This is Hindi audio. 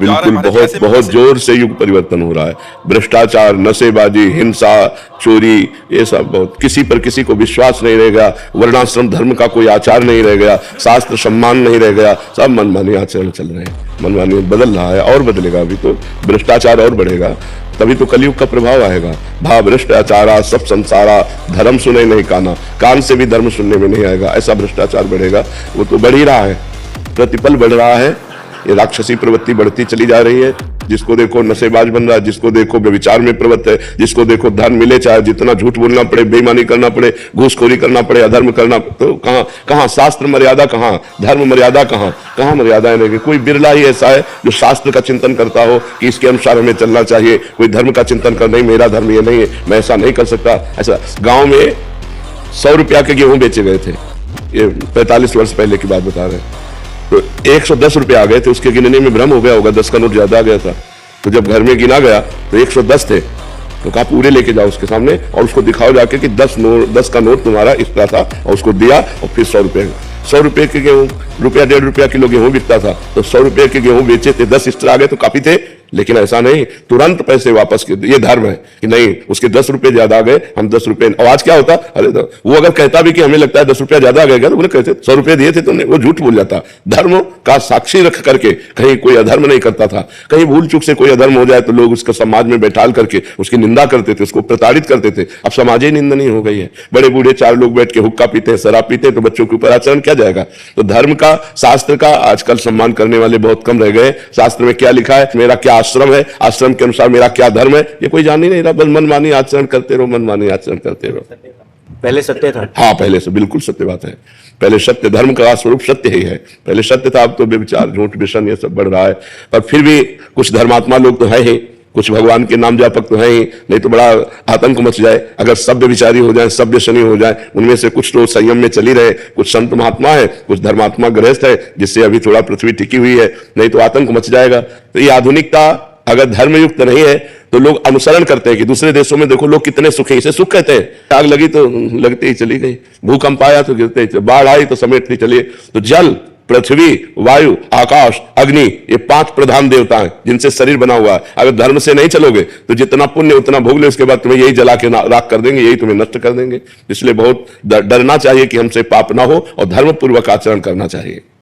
बिल्कुल बहुत बहुत जोर से युग परिवर्तन हो रहा है। भ्रष्टाचार, नशेबाजी, हिंसा, चोरी, ये सब बहुत, किसी पर किसी को विश्वास नहीं रह गया, वर्णाश्रम धर्म का कोई आचार नहीं रह गया, शास्त्र सम्मान नहीं रह गया, सब मनमानी आचरण चल रहे हैं। मनमानी बदल रहा है और बदलेगा, अभी तो भ्रष्टाचार और बढ़ेगा, तभी तो कलयुग का प्रभाव आएगा। भा भ्रष्टाचारा सब संसारा, धर्म सुने नहीं काना, कान से भी धर्म सुनने में नहीं आएगा, ऐसा भ्रष्टाचार बढ़ेगा। वो तो बढ़ ही रहा है, प्रतिपल बढ़ रहा है। ये राक्षसी प्रवृत्ति बढ़ती चली जा रही है। जिसको देखो नशेबाज बन रहा है, जिसको देखो व्यभिचार में प्रवृत्त है, जिसको देखो धन मिले चाहे जितना झूठ बोलना पड़े, बेईमानी करना पड़े, घूसखोरी करना पड़े, अधर्म करना, तो कहां शास्त्र मर्यादा, कहां धर्म मर्यादा, कहां मर्यादाएं रहेगी। कोई बिरला ही ऐसा है जो शास्त्र का चिंतन करता हो कि इसके अनुसार हमें चलना चाहिए। कोई धर्म का चिंतन कर, नहीं मेरा धर्म ये नहीं है, मैं ऐसा नहीं कर सकता। ऐसा गांव में 100 रुपया के गेहूं बेचे गए थे, ये 45 वर्ष पहले की बात बता रहे हैं। तो 110 रुपए आ गए थे, उसके गिनने में भ्रम हो गया होगा, 10 का नोट ज्यादा आ गया था। तो जब घर में गिना गया तो 110 थे, तो कहा पूरे लेके जाओ उसके सामने और उसको दिखाओ जाके कि 10 का नोट तुम्हारा इस तरह था, और उसको दिया और फिर 100 रुपए के गेहूं, रुपया 1.5 रुपया किलो गेहूं बिकता था, तो 100 रुपए के गेहूं बेचे थे, 10 इस तरह आ गए तो काफी थे। लेकिन ऐसा नहीं, तुरंत पैसे वापस के, ये धर्म है कि नहीं उसके 10 रुपए ज्यादा आ गए, हम 10 रुपए। और आज क्या होता, अरे वो अगर कहता भी कि हमें लगता है 10 रुपया ज्यादा आ गया, तो बोले कहते 100 रुपए दिए थे तुमने, वो झूठ बोल जाता। धर्म का साक्षी रख करके कहीं कोई अधर्म नहीं करता था। कहीं भूल चूक से कोई अधर्म हो जाए तो लोग उसका समाज में बैठाल करके उसकी निंदा करते थे, उसको प्रताड़ित करते थे। अब समाज ही निंदनीय हो गई है। बड़े बूढ़े 4 लोग बैठ के हुक्का पीते हैं, शराब पीते हैं, तो बच्चों के ऊपर आचरण क्या जाएगा। तो धर्म का, शास्त्र का आजकल सम्मान करने वाले बहुत कम रह गए। शास्त्र में क्या लिखा है, मेरा क्या आश्रम है, आश्रम के अनुसार मेरा क्या धर्म है, ये कोई जान ही नहीं रहा। बस मनमानी आचरण करते रहो, मनमानी आचरण करते रहो। पहले सत्य था। हाँ, पहले से बिल्कुल सत्य बात है। पहले सत्य, धर्म का स्वरूप सत्य ही है। पहले सत्य था, अब तो व्यभिचार, झूठ, व्यसन ये सब बढ़ रहा है। पर फिर भी कुछ धर्मात्मा लोग तो है ही, कुछ भगवान के नाम जापक तो है ही, नहीं तो बड़ा आतंक मच जाए अगर सभ्य विचारी हो जाए, सभ्य शनि हो जाए। उनमें से कुछ तो संयम में चली रहे, कुछ संत महात्मा है, कुछ धर्मात्मा गृहस्थ है, जिससे अभी थोड़ा पृथ्वी टिकी हुई है, नहीं तो आतंक मच जाएगा। तो ये आधुनिकता अगर धर्मयुक्त नहीं है तो लोग अनुसरण करते हैं कि दूसरे देशों में देखो लोग कितने सुखी, इसे सुख कहते हैं। आग लगी तो लगते ही चली गई, भूकंप आया तो गिरते ही, बाढ़ आई तो समेटती चलिए। तो जल, पृथ्वी, वायु, आकाश, अग्नि, ये 5 प्रधान देवता हैं जिनसे शरीर बना हुआ है। अगर धर्म से नहीं चलोगे तो जितना पुण्य उतना भोग ले, उसके बाद तुम्हें यही जला के राख कर देंगे, यही तुम्हें नष्ट कर देंगे। इसलिए बहुत डरना चाहिए कि हमसे पाप ना हो और धर्म पूर्वक आचरण करना चाहिए।